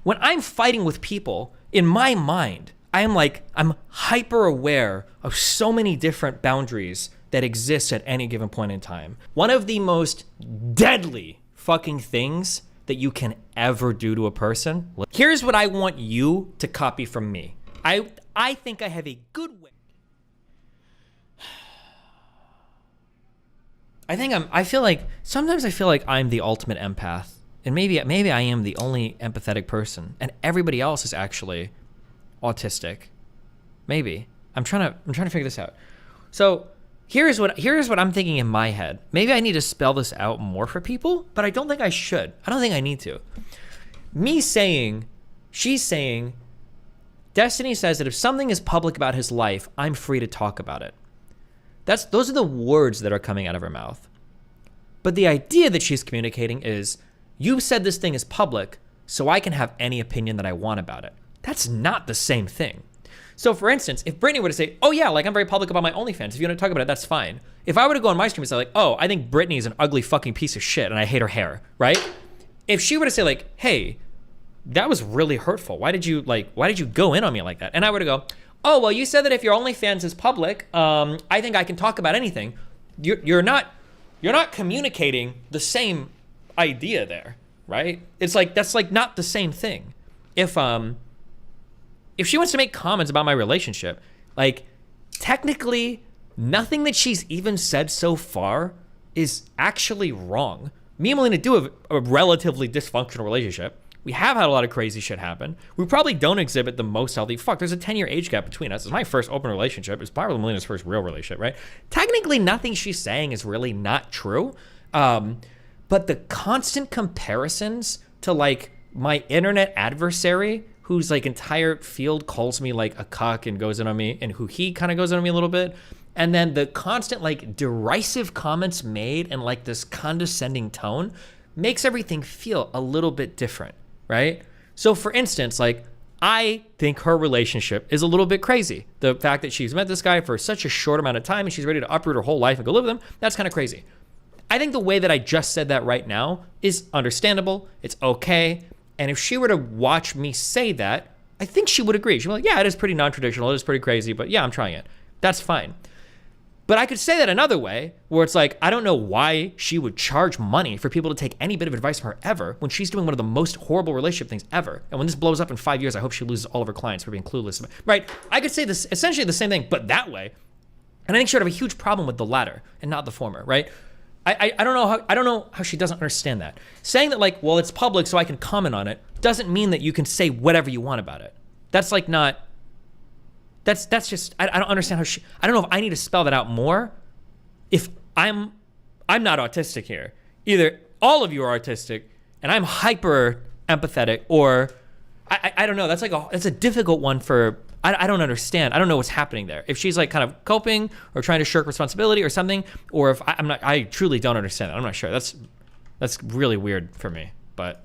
When I'm fighting with people, in my mind, I'm hyper aware of so many different boundaries that exist at any given point in time. One of the most deadly fucking things that you can ever do to a person. Here's what I want you to copy from me. I think I have a good way. Sometimes I feel like I'm the ultimate empath. And maybe I am the only empathetic person and everybody else is actually autistic. Maybe. I'm trying to figure this out. So here's what I'm thinking in my head. Maybe I need to spell this out more for people, but I don't think I should. I don't think I need to. She's saying, Destiny says that if something is public about his life, I'm free to talk about it. Those are the words that are coming out of her mouth. But the idea that she's communicating is, you said this thing is public, so I can have any opinion that I want about it. That's not the same thing. So for instance, if Brittany were to say, oh yeah, like I'm very public about my OnlyFans, if you want to talk about it, that's fine. If I were to go on my stream and say like, oh, I think Brittany is an ugly fucking piece of shit and I hate her hair, right? If she were to say like, hey, that was really hurtful. Why did you go in on me like that? And I were to go, oh, well, you said that if your OnlyFans is public, I think I can talk about anything. You're not communicating the same idea there, right? It's like, that's like not the same thing. If she wants to make comments about my relationship, like technically nothing that she's even said so far is actually wrong. Me and Melina do have a relatively dysfunctional relationship. We have had a lot of crazy shit happen. We probably don't exhibit the most healthy. Fuck, there's a 10-year age gap between us. It's my first open relationship. It's probably Melina's first real relationship, right? Technically, nothing she's saying is really not true. But the constant comparisons to like my internet adversary, whose like entire field calls me like a cuck and goes in on me, and who he kind of goes in on me a little bit. And then the constant like derisive comments made and like this condescending tone makes everything feel a little bit different. Right? So for instance, like I think her relationship is a little bit crazy. The fact that she's met this guy for such a short amount of time and she's ready to uproot her whole life and go live with him, that's kind of crazy. I think the way that I just said that right now is understandable. It's okay. And if she were to watch me say that, I think she would agree. She'd be like, yeah, it is pretty non-traditional. It is pretty crazy, but yeah, I'm trying it. That's fine. But I could say that another way, where it's like, I don't know why she would charge money for people to take any bit of advice from her ever when she's doing one of the most horrible relationship things ever. And when this blows up in 5 years, I hope she loses all of her clients for being clueless. Right? I could say this essentially the same thing, but that way. And I think she would have a huge problem with the latter and not the former, right? I don't know how she doesn't understand that. Saying that like, well, it's public so I can comment on it doesn't mean that you can say whatever you want about it. That's like not. That's just, I don't understand how I don't know if I need to spell that out more. If I'm not autistic here. Either all of you are autistic and I'm hyper empathetic, or I don't know. That's a difficult one for, I don't understand. I don't know what's happening there. If she's like kind of coping or trying to shirk responsibility or something, or if I truly don't understand it. I'm not sure. That's really weird for me, but.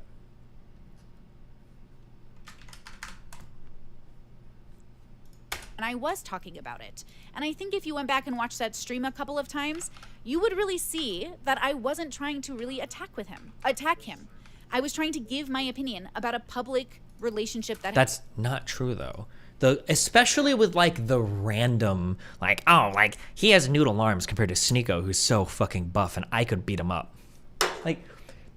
And I was talking about it. And I think if you went back and watched that stream a couple of times, you would really see that I wasn't trying to really attack him. I was trying to give my opinion about a public relationship that— That's not true though. Especially with like the random, like, oh, like he has noodle arms compared to Sneeko, who's so fucking buff and I could beat him up. Like,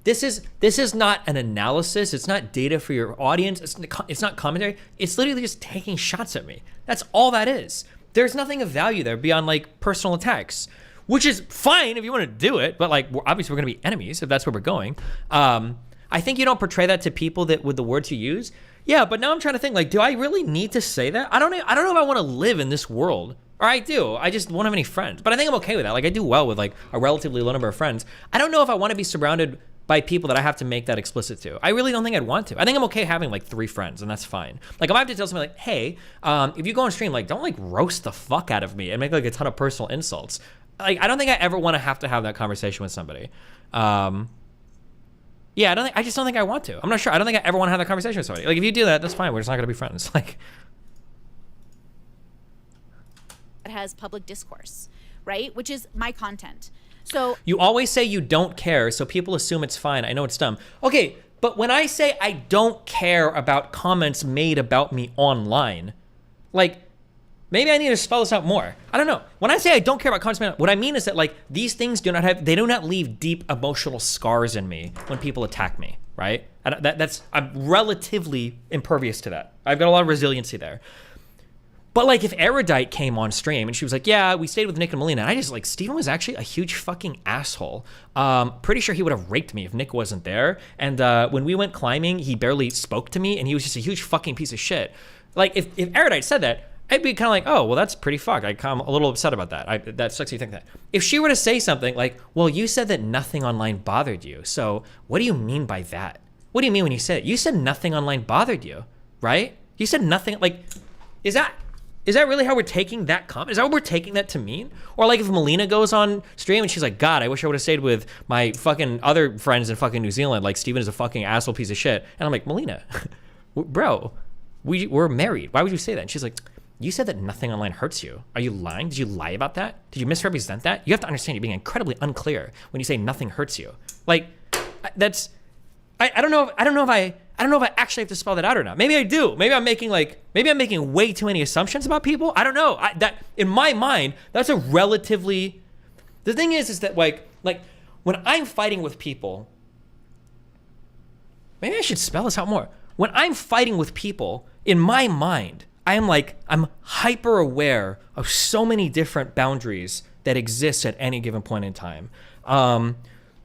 this is not an analysis. It's not data for your audience. It's not commentary. It's literally just taking shots at me. That's all that is. There's nothing of value there beyond like personal attacks, which is fine if you want to do it. But like, obviously we're going to be enemies if that's where we're going. I think you don't portray that to people that with the words you use. Yeah, but now I'm trying to think like, do I really need to say that? I don't know if I want to live in this world. Or I do. I just won't have any friends. But I think I'm okay with that. Like I do well with like a relatively low number of friends. I don't know if I want to be surrounded by people that I have to make that explicit to. I really don't think I'd want to. I think I'm okay having like 3 friends and that's fine. Like if I have to tell somebody like, hey, if you go on stream, like don't like roast the fuck out of me and make like a ton of personal insults. Like I don't think I ever want to have that conversation with somebody. Yeah, I just don't think I want to. I'm not sure. I don't think I ever want to have that conversation with somebody. Like if you do that, that's fine. We're just not gonna be friends. Like it has public discourse, right? Which is my content. So you always say you don't care, so people assume it's fine. I know it's dumb. Okay, But when I say I don't care about comments made about me online, like, maybe I need to spell this out more. I don't know. When I say I don't care about comments made, what I mean is that, like, these things do not leave deep emotional scars in me when people attack me, right? I'm relatively impervious to that. I've got a lot of resiliency there. But, like, if Erudite came on stream and she was like, yeah, we stayed with Nick and Melina, and I just, like, Steven was actually a huge fucking asshole. Pretty sure he would have raped me if Nick wasn't there. And when we went climbing, he barely spoke to me, and he was just a huge fucking piece of shit. Like, if Erudite said that, I'd be kind of like, oh, well, that's pretty fucked. I'm a little upset about that. That sucks you think that. If she were to say something like, well, you said that nothing online bothered you, so what do you mean by that? What do you mean when you said it? You said nothing online bothered you, right? You said nothing, like, is that really how we're taking that comment? Is that what we're taking that to mean? Or like if Melina goes on stream and she's like, God, I wish I would have stayed with my fucking other friends in fucking New Zealand. Like, Steven is a fucking asshole piece of shit. And I'm like, Melina, bro, we're married. Why would you say that? And she's like, you said that nothing online hurts you. Are you lying? Did you lie about that? Did you misrepresent that? You have to understand you're being incredibly unclear when you say nothing hurts you. Like, that's, I don't know if I actually have to spell that out or not. Maybe I do. Maybe I'm making way too many assumptions about people. I don't know. That in my mind, that's a relatively. The thing is that like when I'm fighting with people, maybe I should spell this out more. When I'm fighting with people, in my mind, I'm hyper aware of so many different boundaries that exist at any given point in time.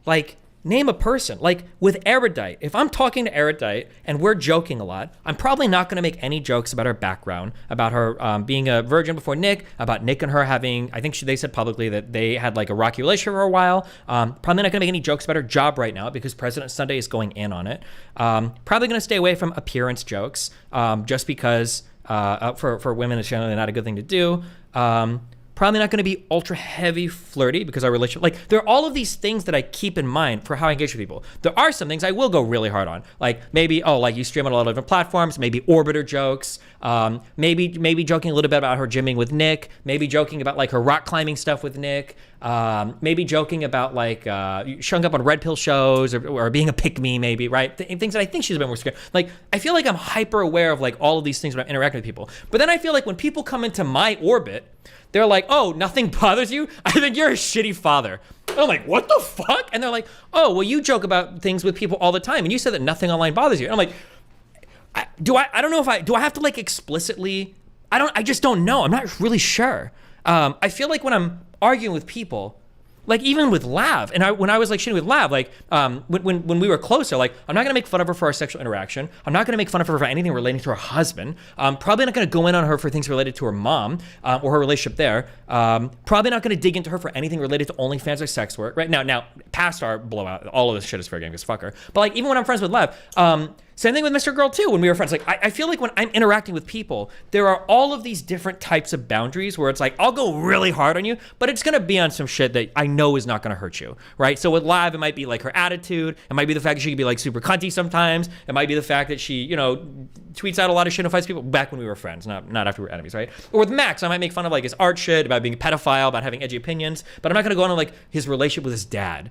Like, name a person. Like with Erudite, if I'm talking to Erudite and we're joking a lot, I'm probably not going to make any jokes about her background, about her being a virgin before Nick, about Nick and her having, I think they said publicly that they had like a rocky relationship for a while. Probably not going to make any jokes about her job right now because President Sunday is going in on it. Probably going to stay away from appearance jokes just because for women it's generally not a good thing to do. Probably not going to be ultra heavy flirty because our relationship, like there are all of these things that I keep in mind for how I engage with people. There are some things I will go really hard on, like maybe, like you stream on a lot of different platforms, maybe orbiter jokes, maybe joking a little bit about her gymming with Nick, maybe joking about like her rock climbing stuff with Nick, maybe joking about like showing up on red pill shows or being a pick-me maybe, right? Things that I think she's a bit more scared. Like I feel like I'm hyper aware of like all of these things when I'm interacting with people. But then I feel like when people come into my orbit, they're like, oh, nothing bothers you? I think you're a shitty father. And I'm like, what the fuck? And they're like, oh, well, you joke about things with people all the time, and you said that nothing online bothers you. And I'm like, I don't know if do I have to like explicitly, I just don't know. I'm not really sure. I feel like when I'm arguing with people, like even with Lav, and when I was like shitting with Lav, like when we were closer, like I'm not gonna make fun of her for our sexual interaction. I'm not gonna make fun of her for anything relating to her husband. Probably not gonna go in on her for things related to her mom or her relationship there. Probably not gonna dig into her for anything related to OnlyFans or sex work. Right now, past our blowout, all of this shit is fair game because fuck her. But like even when I'm friends with Lav, same thing with Mr. Girl too. When we were friends, like I feel like when I'm interacting with people, there are all of these different types of boundaries where it's like I'll go really hard on you, but it's gonna be on some shit that I know is not gonna hurt you, right? So with Lav, it might be like her attitude. It might be the fact that she can be like super cunty sometimes. It might be the fact that she, tweets out a lot of shit and fights people back when we were friends, not after we were enemies, right? Or with Max, I might make fun of like his art shit, about being a pedophile, about having edgy opinions, but I'm not gonna go on like his relationship with his dad,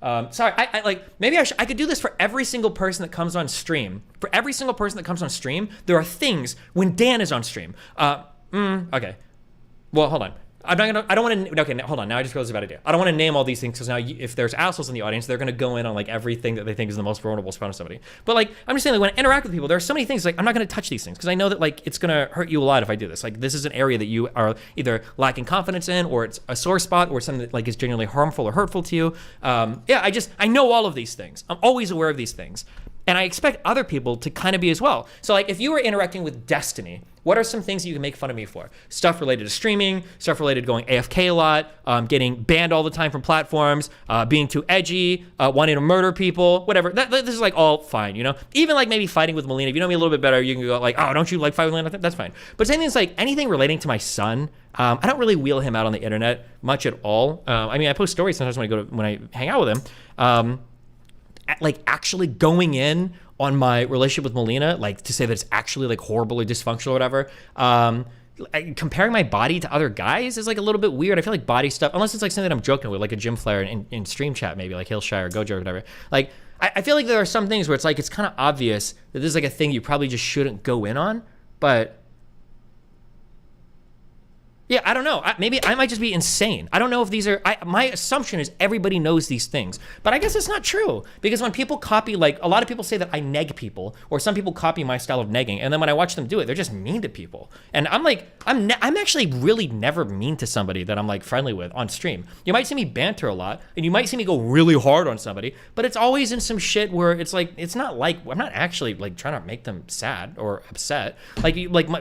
Sorry, I like maybe I could do this for every single person that comes on stream. For every single person that comes on stream, there are things when Dan is on stream. Okay. Well, hold on. I don't want to. Okay, hold on. Now I just realized a bad idea. I don't want to name all these things because now if there's assholes in the audience, they're going to go in on like everything that they think is the most vulnerable spot of somebody. But like, I'm just saying, like when I interact with people, there are so many things. Like I'm not going to touch these things because I know that like it's going to hurt you a lot if I do this. Like this is an area that you are either lacking confidence in, or it's a sore spot, or something that like is genuinely harmful or hurtful to you. I know all of these things. I'm always aware of these things. And I expect other people to kind of be as well. So like if you were interacting with Destiny, what are some things that you can make fun of me for? Stuff related to streaming, stuff related to going AFK a lot, getting banned all the time from platforms, being too edgy, wanting to murder people, whatever. This is like all fine, Even like maybe fighting with Melina. If you know me a little bit better, you can go like, oh, don't you like fight with Melina? That's fine. But same thing is like anything relating to my son. I don't really wheel him out on the internet much at all. I post stories sometimes when I hang out with him. Like actually going in on my relationship with Melina, like to say that it's actually like horrible or dysfunctional or whatever. Comparing my body to other guys is like a little bit weird. I feel like body stuff, unless it's like something that I'm joking with, like a gym flare in stream chat, maybe like Hillshire or Gojo or whatever. Like I feel like there are some things where it's like, it's kind of obvious that this is like a thing you probably just shouldn't go in on, but yeah, I don't know. Maybe I might just be insane. I don't know if these are, my assumption is everybody knows these things, but I guess it's not true, because when people copy, like a lot of people say that I neg people, or some people copy my style of negging, and then when I watch them do it, they're just mean to people. And I'm like, I'm actually really never mean to somebody that I'm like friendly with on stream. You might see me banter a lot, and you might see me go really hard on somebody, but it's always in some shit where it's like, it's not like, I'm not actually like trying to make them sad or upset. Like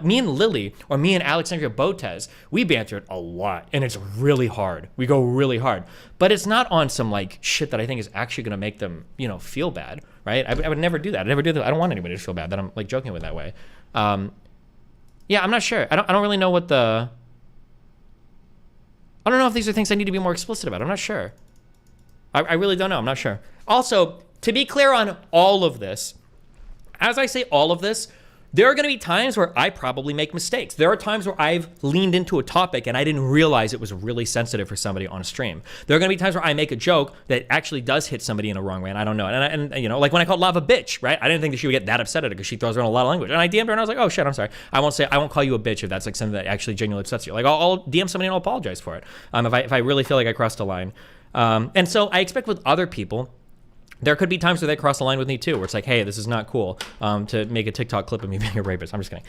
me and Lily, or me and Alexandria Botez, we bantered a lot, and it's really hard. We go really hard, but it's not on some like shit that I think is actually going to make them, you know, feel bad, right? I would never do that. I never do that. I don't want anybody to feel bad that I'm like joking with that way. Yeah, I'm not sure. I don't really know what I don't know if these are things I need to be more explicit about. I'm not sure. I really don't know. I'm not sure. Also, to be clear on all of this, as I say all of this, there are going to be times where I probably make mistakes. There are times where I've leaned into a topic and I didn't realize it was really sensitive for somebody on stream. There are going to be times where I make a joke that actually does hit somebody in a wrong way, and I don't know. And you know, like when I called Lava bitch, right? I didn't think that she would get that upset at it because she throws around a lot of language. And I DM'd her and I was like, oh shit, I'm sorry. I won't call you a bitch if that's like something that actually genuinely upsets you. Like I'll DM somebody and I'll apologize for it if I really feel like I crossed a line. And so I expect with other people, there could be times where they cross the line with me too, where it's like, hey, this is not cool to make a TikTok clip of me being a rapist. I'm just kidding.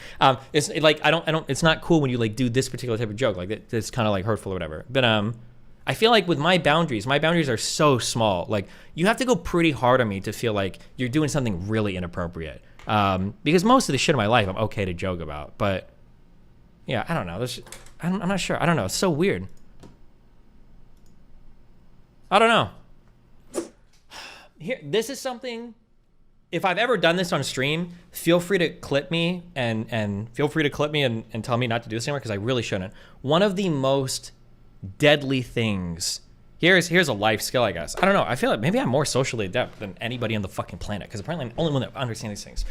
It's like, I don't, it's not cool when you like do this particular type of joke. Like it's kind of like hurtful or whatever. But I feel like with my boundaries are so small. Like you have to go pretty hard on me to feel like you're doing something really inappropriate. Because most of the shit in my life, I'm okay to joke about. But yeah, I don't know. I'm not sure. I don't know. It's so weird. I don't know. Here, this is something, if I've ever done this on stream, feel free to clip me and tell me not to do this anymore, because I really shouldn't. One of the most deadly things, here's a life skill, I guess. I don't know, I feel like maybe I'm more socially adept than anybody on the fucking planet, because apparently I'm the only one that understands these things.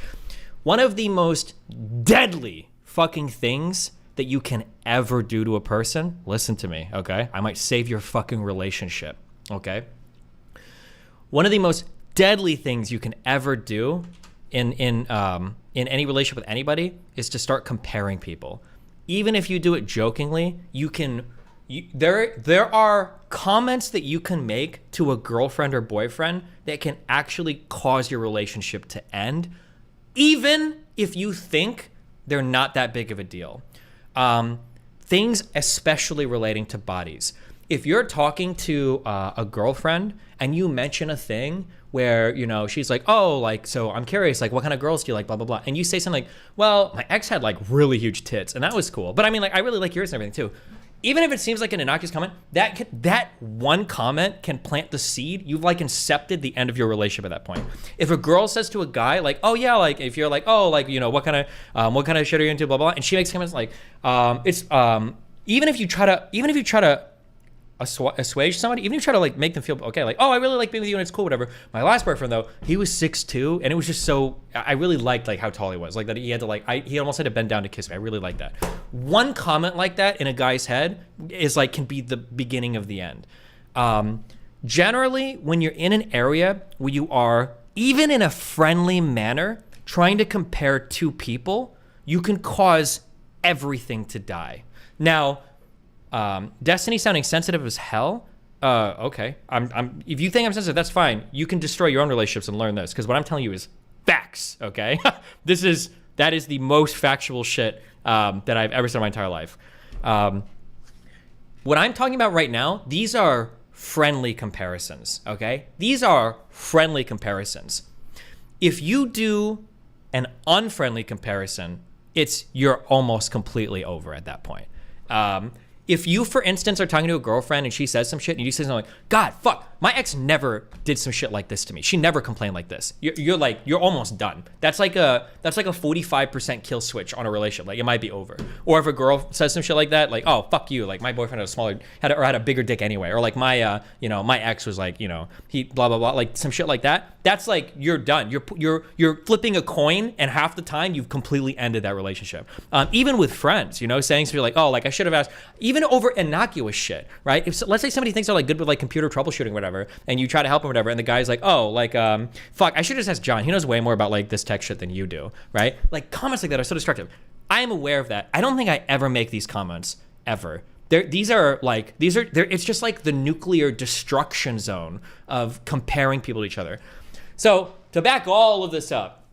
One of the most deadly fucking things that you can ever do to a person, listen to me, okay? I might save your fucking relationship, okay? One of the most deadly things you can ever do in any relationship with anybody is to start comparing people. Even if you do it jokingly, there are comments that you can make to a girlfriend or boyfriend that can actually cause your relationship to end, even if you think they're not that big of a deal. Things especially relating to bodies. If you're talking to a girlfriend and you mention a thing where, you know, she's like, oh, like, so I'm curious, like, what kind of girls do you like, blah, blah, blah. And you say something like, well, my ex had like really huge tits and that was cool. But I mean, like, I really like yours and everything too. Even if it seems like an innocuous comment, that one comment can plant the seed. You've like incepted the end of your relationship at that point. If a girl says to a guy like, oh yeah, like if you're like, oh, like, you know, what kind of shit are you into, blah, blah, blah. And she makes comments like, even if you try to assuage somebody, even if you try to like make them feel okay, like, oh, I really like being with you and it's cool, whatever. My last boyfriend though, he was 6'2", and it was just so, I really liked like how tall he was, like that he had to like, he almost had to bend down to kiss me. I really like that. One comment like that in a guy's head is like, can be the beginning of the end. Generally, when you're in an area where you are, even in a friendly manner, trying to compare two people, you can cause everything to die. Now, Destiny sounding sensitive as hell. Okay. If you think I'm sensitive, that's fine. You can destroy your own relationships and learn this, because what I'm telling you is facts. Okay. That is the most factual shit that I've ever said in my entire life. What I'm talking about right now, these are friendly comparisons. Okay. These are friendly comparisons. If you do an unfriendly comparison, you're almost completely over at that point. If you, for instance, are talking to a girlfriend and she says some shit and you say something like, God, fuck, my ex never did some shit like this to me. She never complained like this. You're almost done. That's like a 45% kill switch on a relationship. Like it might be over. Or if a girl says some shit like that, like, oh, fuck you. Like my boyfriend had a bigger dick anyway. Or like my ex was like, he blah, blah, blah, like some shit like that. That's like, you're done. You're flipping a coin and half the time you've completely ended that relationship. Even with friends, saying something like, oh, like I should have asked, even over innocuous shit, right? Let's say somebody thinks they're like good with like computer troubleshooting or whatever. whatever, and you try to help him or whatever, and the guy's like, oh, like, fuck, I should just ask John. He knows way more about like this tech shit than you do, right? Like comments like that are so destructive. I am aware of that. I don't think I ever make these comments ever. It's just like the nuclear destruction zone of comparing people to each other. So to back all of this up,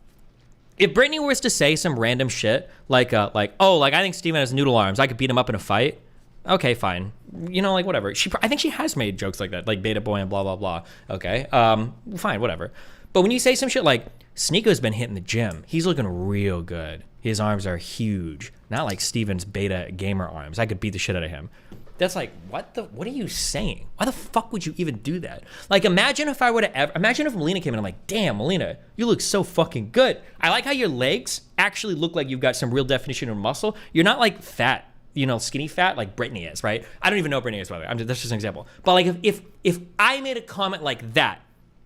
if Brittany was to say some random shit like I think Steven has noodle arms, I could beat him up in a fight. Okay, fine. You know, like whatever. I think she has made jokes like that, like beta boy and blah blah blah. Okay, fine, whatever. But when you say some shit like Sneako's been hitting the gym, he's looking real good. His arms are huge, not like Steven's beta gamer arms. I could beat the shit out of him. That's like, what are you saying? Why the fuck would you even do that? Like, imagine if Melina came in and I'm like, damn, Melina, you look so fucking good. I like how your legs actually look like you've got some real definition of muscle. You're not like fat, you know, skinny fat like Brittany is, right? I don't even know Brittany is, by the way. That's just an example. But like, if I made a comment like that,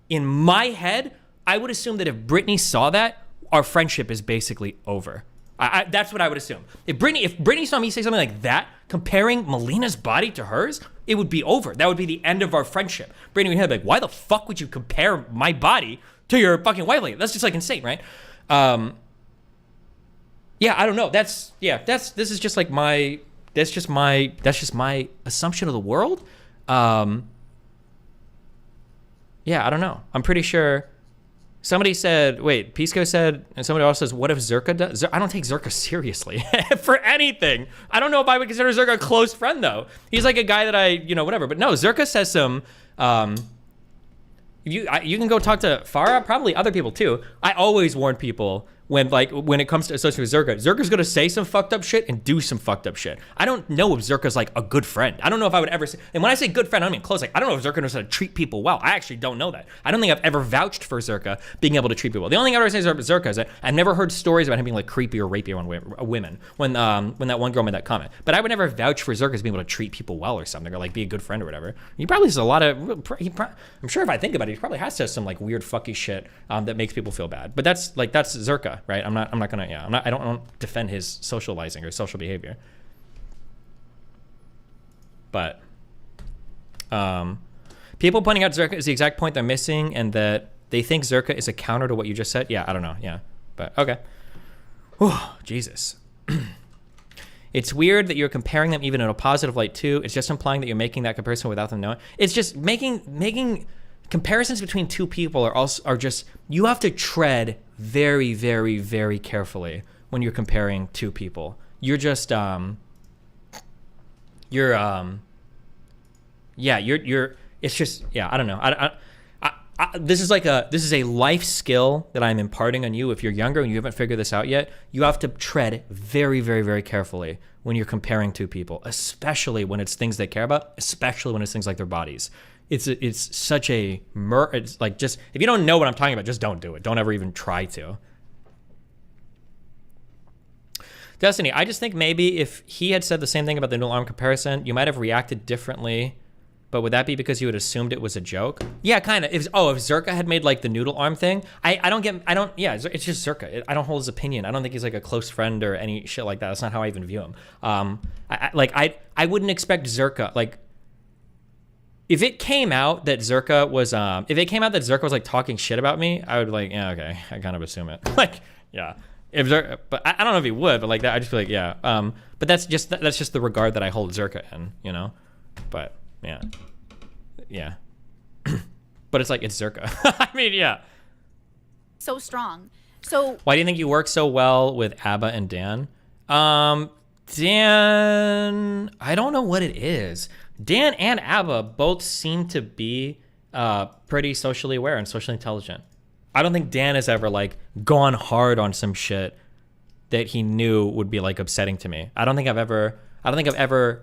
in my head, I would assume that if Brittany saw that, our friendship is basically over. That's what I would assume. If Brittany saw me say something like that, comparing Melina's body to hers, it would be over. That would be the end of our friendship. Brittany would be like, why the fuck would you compare my body to your fucking wife? That's just like insane, right? Yeah, I don't know. This is just like that's just my assumption of the world. Yeah, I don't know. I'm pretty sure. Somebody said, wait, Pisco said, and somebody else says, what if Zerka does? I don't take Zerka seriously for anything. I don't know if I would consider Zerka a close friend, though. He's like a guy that whatever. But no, Zerka says some, you can go talk to Farah, probably other people too. I always warn people when it comes to associating with Zerka's gonna say some fucked up shit and do some fucked up shit. I don't know if Zerka's like a good friend. I don't know if I would ever say, and when I say good friend, I don't mean close. Like, I don't know if Zerka knows how to treat people well. I actually don't know that. I don't think I've ever vouched for Zerka being able to treat people well. The only thing I ever say about Zerka is that I've never heard stories about him being like creepy or rapey on women when that one girl made that comment. But I would never vouch for Zerka as being able to treat people well or something, or like be a good friend or whatever. He probably has a lot of, I'm sure if I think about it, he probably has to have some like weird fucky shit that makes people feel bad. But that's Zerka, right? I'm not gonna, I don't defend his socializing or social behavior. But people pointing out Zerka is the exact point they're missing, and that they think Zerka is a counter to what you just said. Yeah, I don't know. Yeah, but okay. Whew, Jesus. It's weird that you're comparing them even in a positive light too. It's just implying that you're making that comparison without them knowing. It's just making comparisons between two people are just, you have to tread very, very, very carefully when you're comparing two people. You're just it's just, yeah, I don't know. This is a life skill that I'm imparting on you. If you're younger and you haven't figured this out yet, you have to tread very, very, very carefully when you're comparing two people, especially when it's things they care about, especially when it's things like their bodies. It's such a it's like, just, if you don't know what I'm talking about, just don't do it. Don't ever even try to. Destiny, I just think maybe if he had said the same thing about the noodle arm comparison, you might have reacted differently. But would that be because you had assumed it was a joke? Yeah, kind of. If Zerka had made like the noodle arm thing, it's just Zerka. I don't hold his opinion. I don't think he's like a close friend or any shit like that. That's not how I even view him. I wouldn't expect Zerka, like, if it came out that Zerka was like talking shit about me, I would be like, yeah, okay, I kind of assume it. Like, yeah. If Zerka, but I don't know if he would, but like that, I'd just be like, yeah. But that's just the regard that I hold Zerka in, you know? But yeah. But it's like, it's Zerka. I mean, yeah. So strong. So why do you think you work so well with Abba and Dan? Dan, I don't know what it is. Dan and Abba both seem to be pretty socially aware and socially intelligent. I don't think Dan has ever like gone hard on some shit that he knew would be like upsetting to me. I don't think I've ever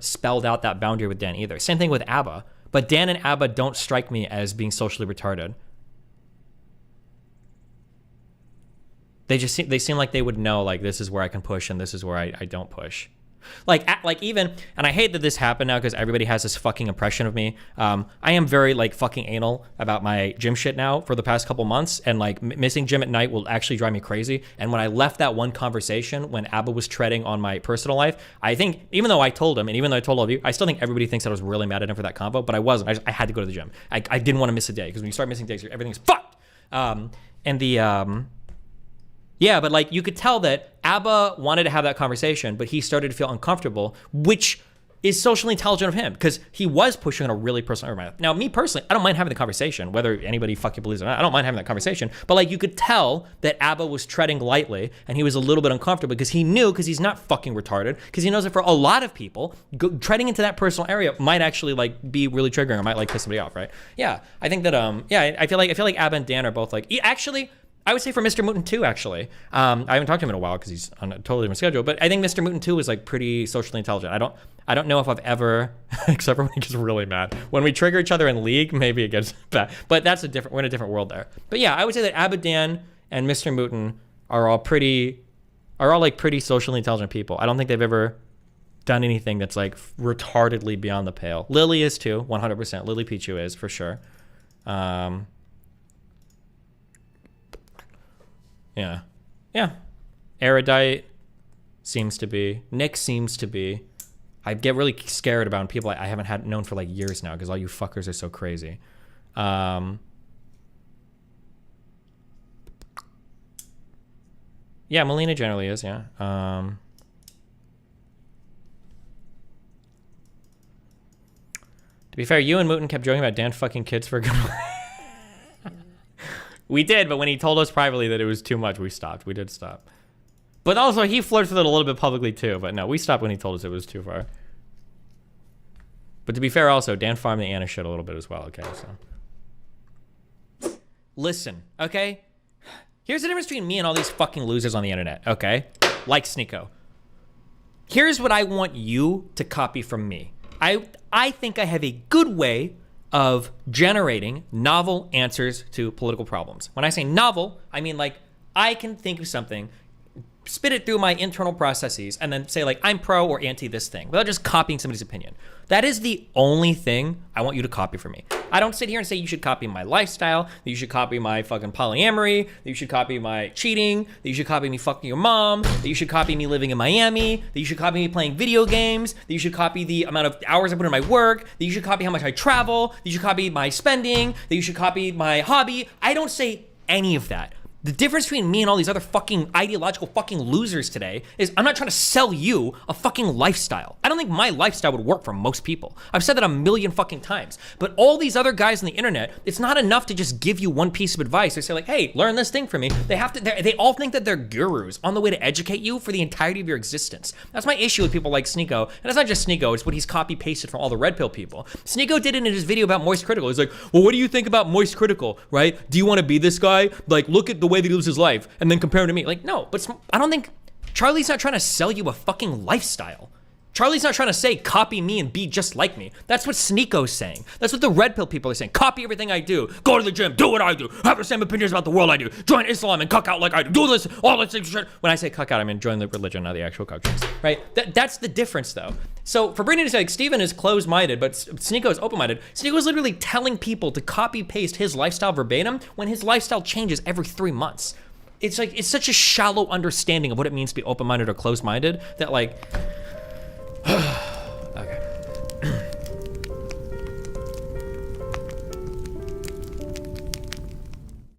spelled out that boundary with Dan either. Same thing with Abba. But Dan and Abba don't strike me as being socially retarded. They seem like they would know, like, this is where I can push and this is where I don't push. Like even, and I hate that this happened now because everybody has this fucking impression of me. I am very like fucking anal about my gym shit now for the past couple months, and like missing gym at night will actually drive me crazy. And when I left that one conversation when Abba was treading on my personal life, I think even though I told him, and even though I told all of you, I still think everybody thinks that I was really mad at him for that convo, but I wasn't. I had to go to the gym. I didn't want to miss a day because when you start missing days, everything's fucked. Yeah, but like you could tell that Abba wanted to have that conversation, but he started to feel uncomfortable, which is socially intelligent of him because he was pushing on a really personal area. Now, me personally, I don't mind having the conversation, whether anybody fucking believes it or not. I don't mind having that conversation. But like you could tell that Abba was treading lightly and he was a little bit uncomfortable because he knew, because he's not fucking retarded, because he knows that for a lot of people, treading into that personal area might actually like be really triggering or might like piss somebody off, right? Yeah, I think that I feel like Abba and Dan are both like actually. I would say for Mr. Mooten too, actually. I haven't talked to him in a while because he's on a totally different schedule. But I think Mr. Mooten too is like pretty socially intelligent. I don't know if I've ever, except for when he gets really mad. When we trigger each other in League, maybe it gets bad. But we're in a different world there. But yeah, I would say that Abadan and Mr. Mooten are all pretty socially intelligent people. I don't think they've ever done anything that's like retardedly beyond the pale. Lily is too, 100%. Lily Pichu is for sure. Yeah. Erudite seems to be. Nick seems to be. I get really scared about people I haven't known for like years now because all you fuckers are so crazy. Yeah, Melina generally is, yeah. To be fair, you and Mooten kept joking about Dan fucking kids for a good while. We did, but when he told us privately that it was too much, we stopped. We did stop. But also, he flirts with it a little bit publicly, too. But no, we stopped when he told us it was too far. But to be fair, also, Dan farmed the Anna shit a little bit as well, okay? So, listen, okay? Here's the difference between me and all these fucking losers on the internet, okay? Like Sneeko. Here's what I want you to copy from me. I think I have a good way of generating novel answers to political problems. When I say novel, I mean like I can think of something, spit it through my internal processes, and then say like I'm pro or anti this thing without just copying somebody's opinion. That is the only thing I want you to copy from me. I don't sit here and say you should copy my lifestyle, that you should copy my fucking polyamory, that you should copy my cheating, that you should copy me fucking your mom, that you should copy me living in Miami, that you should copy me playing video games, that you should copy the amount of hours I put in my work, that you should copy how much I travel, that you should copy my spending, that you should copy my hobby. I don't say any of that. The difference between me and all these other fucking ideological fucking losers today is I'm not trying to sell you a fucking lifestyle. I don't think my lifestyle would work for most people. I've said that a million fucking times. But all these other guys on the internet, it's not enough to just give you one piece of advice. They say like, hey, learn this thing from me. They all think that they're gurus on the way to educate you for the entirety of your existence. That's my issue with people like Sneeko. And it's not just Sneeko, it's what he's copy pasted from all the red pill people. Sneeko did it in his video about Moist Critical. He's like, well, what do you think about Moist Critical, right? Do you want to be this guy? Like, look at the way that he lives his life and then compare him to me. Like, no, but I don't think Charlie's not trying to sell you a fucking lifestyle. Charlie's not trying to say copy me and be just like me. That's what Sneeko's saying. That's what the red pill people are saying. Copy everything I do. Go to the gym. Do what I do. Have the same opinions about the world I do. Join Islam and cuck out like I do. Do this, all this shit. When I say cuck out, I mean join the religion, not the actual cuck drinks, right? That's the difference, though. So for Brittany to say, like, Steven is closed-minded, but Sneeko is open-minded. Sneeko is literally telling people to copy-paste his lifestyle verbatim when his lifestyle changes every 3 months. It's like, it's such a shallow understanding of what it means to be open-minded or closed-minded that, like,